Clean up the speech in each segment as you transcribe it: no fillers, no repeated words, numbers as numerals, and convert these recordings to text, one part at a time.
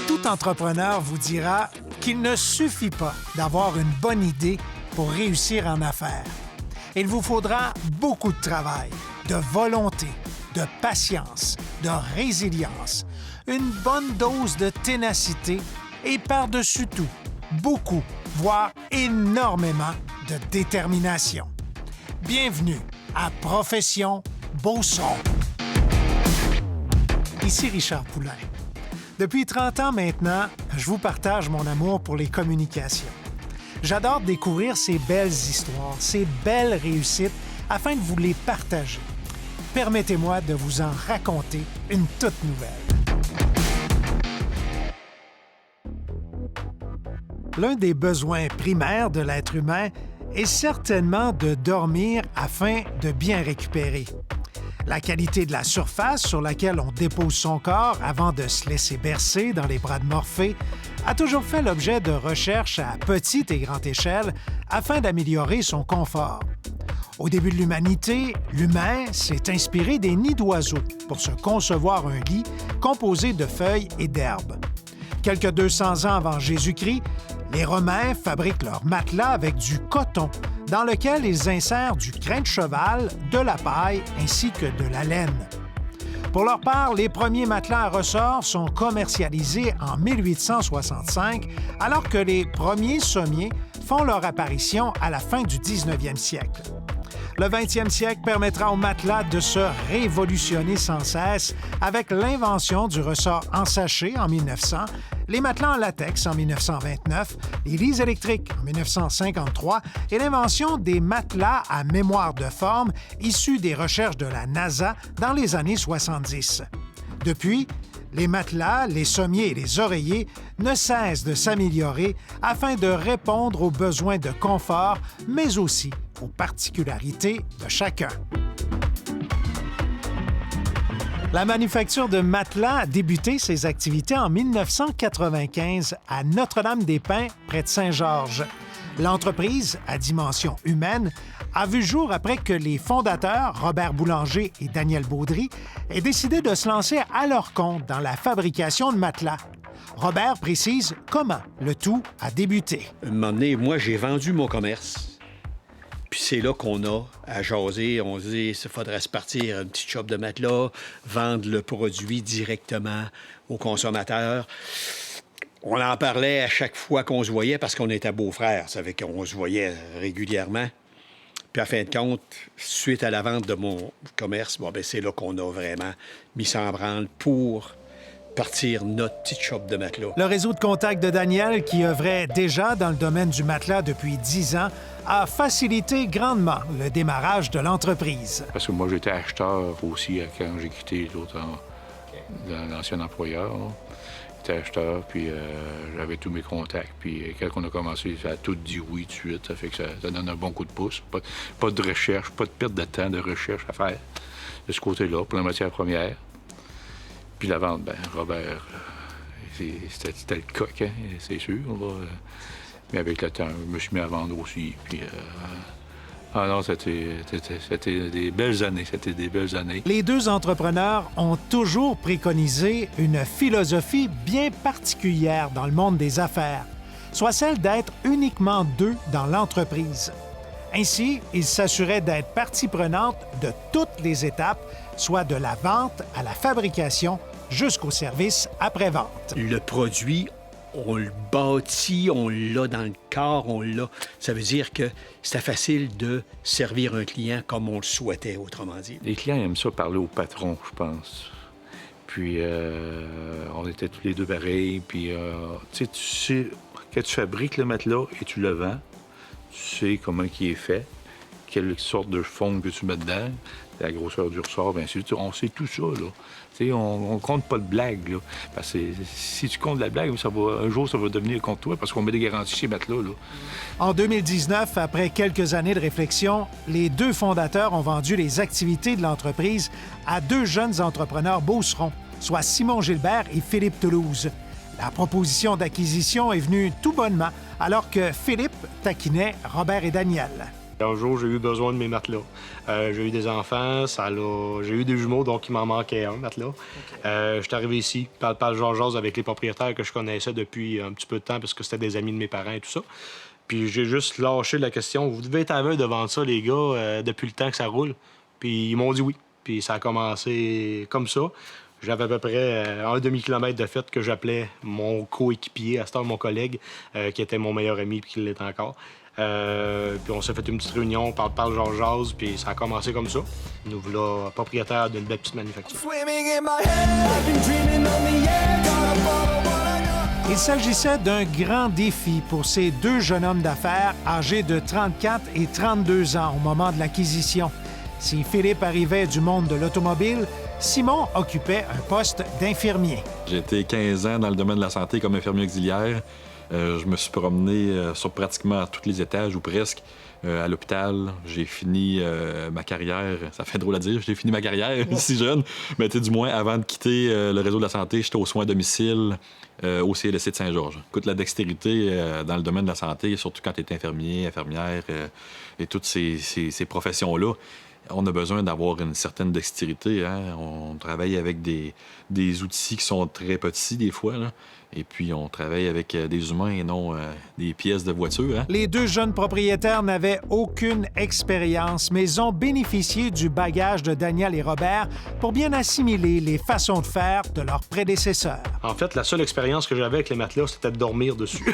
Tout entrepreneur vous dira qu'il ne suffit pas d'avoir une bonne idée pour réussir en affaires. Il vous faudra beaucoup de travail, de volonté, de patience, de résilience, une bonne dose de ténacité et par-dessus tout, beaucoup, voire énormément de détermination. Bienvenue à Profession Beauceron. Ici Richard Poulain. Depuis 30 ans maintenant, je vous partage mon amour pour les communications. J'adore découvrir ces belles histoires, ces belles réussites, afin de vous les partager. Permettez-moi de vous en raconter une toute nouvelle. L'un des besoins primaires de l'être humain est certainement de dormir afin de bien récupérer. La qualité de la surface sur laquelle on dépose son corps avant de se laisser bercer dans les bras de Morphée a toujours fait l'objet de recherches à petite et grande échelle afin d'améliorer son confort. Au début de l'humanité, l'humain s'est inspiré des nids d'oiseaux pour se concevoir un lit composé de feuilles et d'herbes. Quelques 200 ans avant Jésus-Christ, les Romains fabriquent leurs matelas avec du coton, dans lequel ils insèrent du crin de cheval, de la paille ainsi que de la laine. Pour leur part, les premiers matelas à ressort sont commercialisés en 1865, alors que les premiers sommiers font leur apparition à la fin du 19e siècle. Le 20e siècle permettra aux matelas de se révolutionner sans cesse avec l'invention du ressort en sachet en 1900, les matelas en latex en 1929, les lits électriques en 1953 et l'invention des matelas à mémoire de forme issus des recherches de la NASA dans les années 70. Depuis, les matelas, les sommiers et les oreillers ne cessent de s'améliorer afin de répondre aux besoins de confort, mais aussi aux particularités de chacun. La manufacture de matelas a débuté ses activités en 1995 à Notre-Dame-des-Pins, près de Saint-Georges. L'entreprise, à dimension humaine, a vu jour après que les fondateurs, Robert Boulanger et Daniel Baudry, aient décidé de se lancer à leur compte dans la fabrication de matelas. Robert précise comment le tout a débuté. Un moment donné, moi, j'ai vendu mon commerce. Puis c'est là qu'on a à jaser. On se dit, il faudrait se partir un petit shop de matelas, vendre le produit directement aux consommateurs. On en parlait à chaque fois qu'on se voyait parce qu'on était beaux-frères. Ça fait qu'on se voyait régulièrement. Puis, à fin de compte, suite à la vente de mon commerce, c'est là qu'on a vraiment mis ça en branle pour partir notre petite shop de matelas. Le réseau de contacts de Daniel, qui œuvrait déjà dans le domaine du matelas depuis 10 ans, a facilité grandement le démarrage de l'entreprise. Parce que moi, j'étais acheteur aussi quand j'ai quitté l'ancien employeur. Là. J'étais acheteur, puis j'avais tous mes contacts. Puis quand on a commencé, ça a tout dit oui tout de suite. Ça fait que ça donne un bon coup de pouce. Pas de recherche, pas de perte de temps de recherche à faire de ce côté-là pour la matière première. Puis la vente, Robert, c'était le coq, hein, c'est sûr. Mais avec le temps, je me suis mis à vendre aussi. Puis, c'était des belles années. Les deux entrepreneurs ont toujours préconisé une philosophie bien particulière dans le monde des affaires, soit celle d'être uniquement deux dans l'entreprise. Ainsi, ils s'assuraient d'être partie prenante de toutes les étapes, soit de la vente à la fabrication jusqu'au service après-vente. Le produit, on le bâtit, on l'a dans le corps, on l'a. Ça veut dire que c'était facile de servir un client comme on le souhaitait, autrement dit. Les clients aiment ça parler au patron, je pense. Puis, on était tous les deux pareils. Puis, tu sais, quand tu fabriques le matelas et tu le vends, tu sais comment il est fait, quelle sorte de fond que tu mets dedans, la grosseur du ressort, bien sûr. On sait tout ça, là. Tu sais, on compte pas de blagues, là. Parce que si tu comptes de la blague, un jour, ça va devenir contre toi parce qu'on met des garanties chez matelas, là. En 2019, après quelques années de réflexion, les deux fondateurs ont vendu les activités de l'entreprise à deux jeunes entrepreneurs beaucerons, soit Simon Gilbert et Philippe Toulouse. La proposition d'acquisition est venue tout bonnement, alors que Philippe taquinait Robert et Daniel. Un jour, j'ai eu besoin de mes matelas. J'ai eu des enfants, j'ai eu des jumeaux, donc il m'en manquait un matelas. Je suis arrivé ici, par le jase avec les propriétaires que je connaissais depuis un petit peu de temps, parce que c'était des amis de mes parents et tout ça. Puis j'ai juste lâché la question, vous devez être aveugle de vendre ça, les gars, depuis le temps que ça roule. Puis ils m'ont dit oui. Puis ça a commencé comme ça. J'avais à peu près un demi-kilomètre de fête que j'appelais mon coéquipier, à cette heure mon collègue, qui était mon meilleur ami puis qui l'est encore. Puis on s'est fait une petite réunion, parle jase, puis ça a commencé comme ça. Nous voilà propriétaires d'une belle petite manufacture. Il s'agissait d'un grand défi pour ces deux jeunes hommes d'affaires âgés de 34 et 32 ans au moment de l'acquisition. Si Philippe arrivait du monde de l'automobile, Simon occupait un poste d'infirmier. J'ai été 15 ans dans le domaine de la santé comme infirmier auxiliaire. Je me suis promené sur pratiquement tous les étages ou presque à l'hôpital. J'ai fini ma carrière, ça fait drôle à dire, j'ai fini ma carrière si jeune, mais du moins avant de quitter le réseau de la santé, j'étais aux soins à domicile au CLSC de Saint-Georges. Écoute, la dextérité dans le domaine de la santé, surtout quand tu es infirmier, infirmière et toutes ces professions-là, on a besoin d'avoir une certaine dextérité. Hein? On travaille avec des outils qui sont très petits des fois, là. Et puis on travaille avec des humains et non des pièces de voiture. Hein? Les deux jeunes propriétaires n'avaient aucune expérience, mais ont bénéficié du bagage de Daniel et Robert pour bien assimiler les façons de faire de leurs prédécesseurs. En fait, la seule expérience que j'avais avec les matelas, c'était de dormir dessus.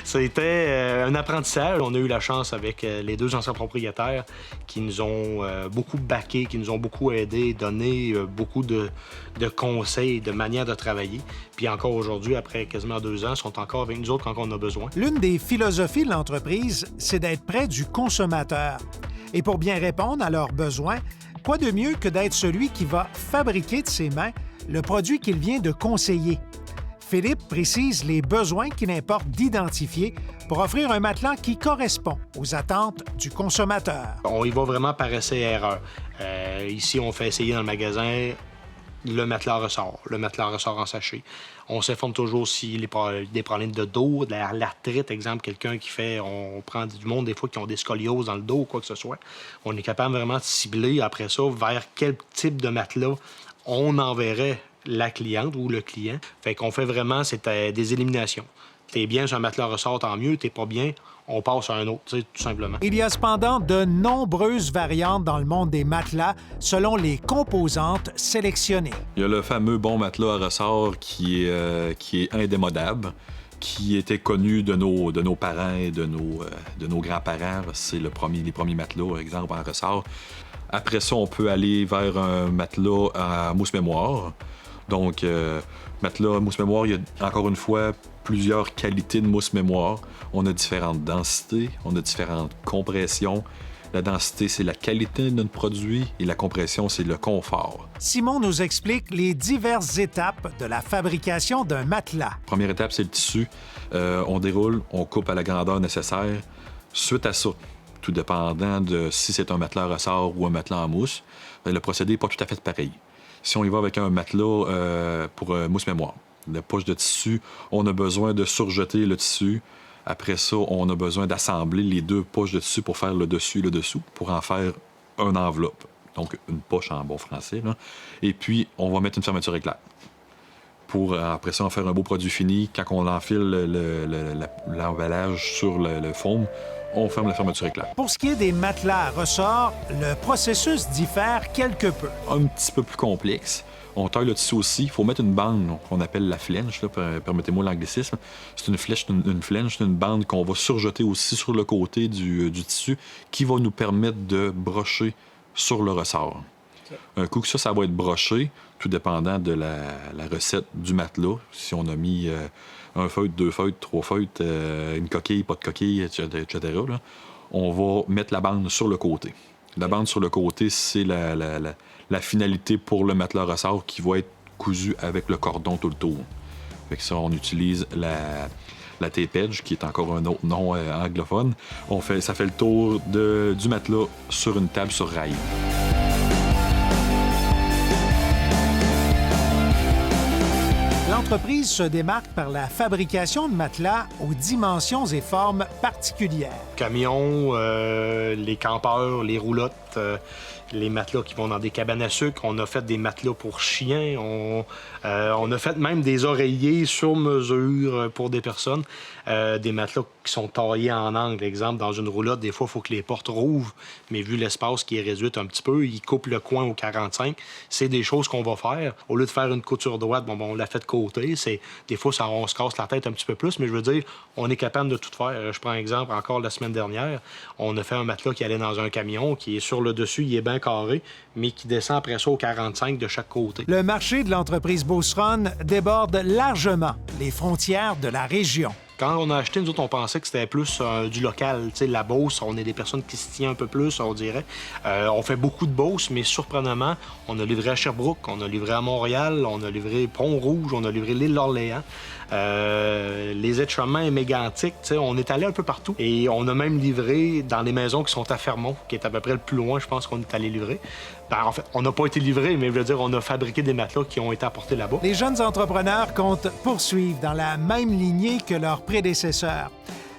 C'était un apprentissage. On a eu la chance avec les deux anciens propriétaires qui nous ont beaucoup backés, qui nous ont beaucoup aidés, donné beaucoup de conseils, de manières de travailler. Puis encore aujourd'hui, après quasiment 2 ans, sont encore avec nous autres quand on a besoin. L'une des philosophies de l'entreprise, c'est d'être près du consommateur. Et pour bien répondre à leurs besoins, quoi de mieux que d'être celui qui va fabriquer de ses mains le produit qu'il vient de conseiller. Philippe précise les besoins qu'il importe d'identifier pour offrir un matelas qui correspond aux attentes du consommateur. On y va vraiment par essai-erreur. Ici, on fait essayer dans le magasin. Le matelas ressort en sachet. On s'informe toujours s'il y a des problèmes de dos, de l'arthrite, exemple, quelqu'un qui fait... On prend du monde, des fois, qui ont des scolioses dans le dos ou quoi que ce soit. On est capable vraiment de cibler, après ça, vers quel type de matelas on enverrait la cliente ou le client. Fait qu'on fait vraiment des éliminations. T'es bien sur un matelas ressort, tant mieux. T'es pas bien, on passe à un autre, tout simplement. Il y a cependant de nombreuses variantes dans le monde des matelas selon les composantes sélectionnées. Il y a le fameux bon matelas à ressort qui est indémodable, qui était connu de nos parents et de nos grands-parents. C'est les premiers matelas, exemple, en ressort. Après ça, on peut aller vers un matelas à mousse mémoire. Donc, matelas à mousse mémoire, il y a encore une fois plusieurs qualités de mousse mémoire. On a différentes densités, on a différentes compressions. La densité, c'est la qualité de notre produit et la compression, c'est le confort. Simon nous explique les diverses étapes de la fabrication d'un matelas. Première étape, c'est le tissu. On déroule, on coupe à la grandeur nécessaire. Suite à ça, tout dépendant de si c'est un matelas à ressort ou un matelas en mousse, le procédé n'est pas tout à fait pareil. Si on y va avec un matelas pour mousse mémoire, la poche de tissu, on a besoin de surjeter le tissu. Après ça, on a besoin d'assembler les deux poches de tissu pour faire le dessus et le dessous, pour en faire une enveloppe. Donc, une poche en bon français, là. Et puis, on va mettre une fermeture éclair. Pour, après ça, en faire un beau produit fini. Quand on enfile l'emballage sur le foam, on ferme la fermeture éclair. Pour ce qui est des matelas à ressort, le processus diffère quelque peu. Un petit peu plus complexe. On taille le tissu aussi. Il faut mettre une bande qu'on appelle la flange, là, permettez-moi l'anglicisme. C'est une flange, c'est une bande qu'on va surjeter aussi sur le côté du tissu qui va nous permettre de brocher sur le ressort. Okay. Un coup que ça va être broché, tout dépendant de la recette du matelas. Si on a mis un feutre, 2 feutres, 3 feutres, une coquille, pas de coquille, etc. là, on va mettre la bande sur le côté. La bande sur le côté, c'est la finalité pour le matelas ressort qui va être cousu avec le cordon tout le tour. Fait que ça, on utilise la tape edge, qui est encore un autre nom anglophone. Ça fait le tour du matelas sur une table sur rail. L'entreprise se démarque par la fabrication de matelas aux dimensions et formes particulières. Camions, les campeurs, les roulottes, les matelas qui vont dans des cabanes à sucre. On a fait des matelas pour chiens. On a fait même des oreillers sur mesure pour des personnes. Des matelas qui sont taillés en angle. Exemple, dans une roulotte, des fois, il faut que les portes rouvrent. Mais vu l'espace qui est réduit un petit peu, ils coupent le coin au 45. C'est des choses qu'on va faire. Au lieu de faire une couture droite, on l'a fait de côté. Des fois, on se casse la tête un petit peu plus. Mais je veux dire, on est capable de tout faire. Je prends un exemple, encore la semaine dernière, on a fait un matelas qui allait dans un camion, qui est sur le dessus, il est bien carré, mais qui descend après ça au 45 de chaque côté. Le marché de l'entreprise Beauceronne déborde largement les frontières de la région. Quand on a acheté, nous autres, on pensait que c'était plus du local. Tu sais, la Beauce, on est des personnes qui se tiennent un peu plus, on dirait. On fait beaucoup de Beauce, mais surprenamment, on a livré à Sherbrooke, on a livré à Montréal, on a livré Pont-Rouge, on a livré l'île d'Orléans, les Etchemins et Mégantic. Tu sais, on est allé un peu partout. Et on a même livré dans les maisons qui sont à Fermont, qui est à peu près le plus loin, je pense qu'on est allé livrer. Ben, en fait, on n'a pas été livré, mais je veux dire, on a fabriqué des matelas qui ont été apportés là-bas. Les jeunes entrepreneurs comptent poursuivre dans la même lignée que leurs prédécesseurs.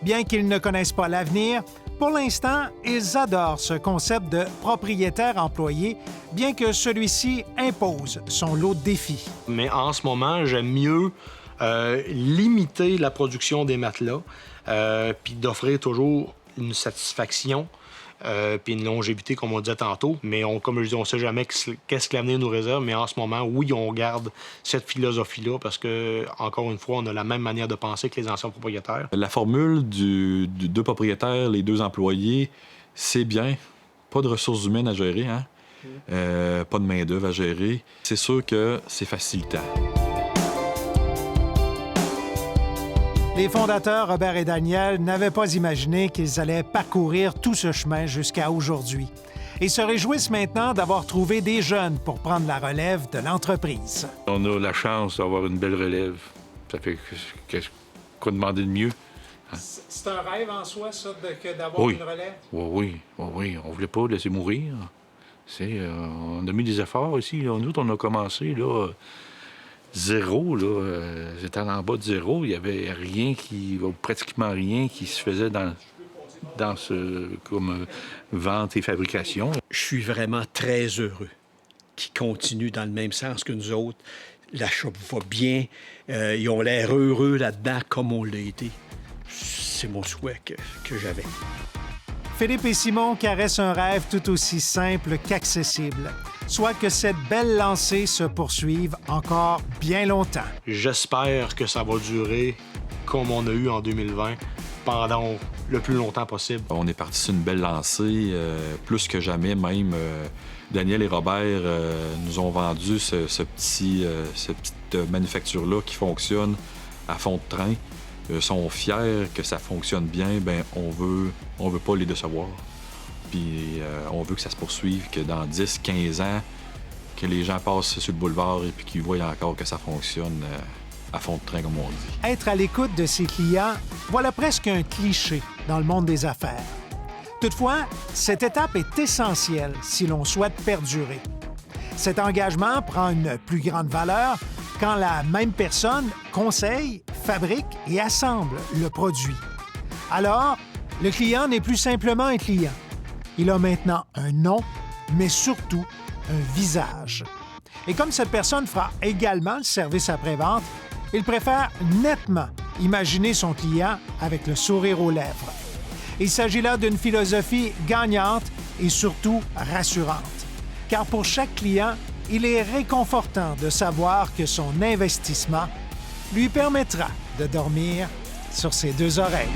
Bien qu'ils ne connaissent pas l'avenir, pour l'instant, ils adorent ce concept de propriétaire employé, bien que celui-ci impose son lot de défis. Mais en ce moment, j'aime mieux limiter la production des matelas, puis d'offrir toujours une satisfaction, puis une longévité, comme on disait tantôt. Mais comme je dis, on ne sait jamais qu'est-ce que l'avenir nous réserve. Mais en ce moment, oui, on garde cette philosophie-là parce que, encore une fois, on a la même manière de penser que les anciens propriétaires. La formule du deux propriétaires, les deux employés, c'est bien. Pas de ressources humaines à gérer, hein? Pas de main-d'œuvre à gérer. C'est sûr que c'est facilitant. Les fondateurs, Robert et Daniel, n'avaient pas imaginé qu'ils allaient parcourir tout ce chemin jusqu'à aujourd'hui et se réjouissent maintenant d'avoir trouvé des jeunes pour prendre la relève de l'entreprise. On a la chance d'avoir une belle relève. Ça fait quoi demander de mieux? Hein? C'est un rêve en soi, ça, d'avoir une relève? Oui. On voulait pas laisser mourir. On a mis des efforts ici. Nous autres, on a commencé, là... Zéro, là. J'étais en bas de zéro. Il n'y avait pratiquement rien qui se faisait dans ce comme vente et fabrication. Je suis vraiment très heureux qu'ils continuent dans le même sens que nous autres. La shop va bien. Ils ont l'air heureux là-dedans comme on l'a été. C'est mon souhait que j'avais. Philippe et Simon caressent un rêve tout aussi simple qu'accessible, soit que cette belle lancée se poursuive encore bien longtemps. J'espère que ça va durer comme on a eu en 2020 pendant le plus longtemps possible. On est parti sur une belle lancée, plus que jamais même. Daniel et Robert nous ont vendu cette petite manufacture-là qui fonctionne à fond de train. Sont fiers que ça fonctionne bien, ben on veut pas les décevoir. Puis on veut que ça se poursuive, que dans 10, 15 ans, que les gens passent sur le boulevard et puis qu'ils voient encore que ça fonctionne à fond de train, comme on dit. Être à l'écoute de ses clients, voilà presque un cliché dans le monde des affaires. Toutefois, cette étape est essentielle si l'on souhaite perdurer. Cet engagement prend une plus grande valeur quand la même personne conseille, fabrique et assemble le produit. Alors, le client n'est plus simplement un client. Il a maintenant un nom, mais surtout un visage. Et comme cette personne fera également le service après-vente, il préfère nettement imaginer son client avec le sourire aux lèvres. Il s'agit là d'une philosophie gagnante et surtout rassurante. Car pour chaque client, il est réconfortant de savoir que son investissement lui permettra de dormir sur ses deux oreilles.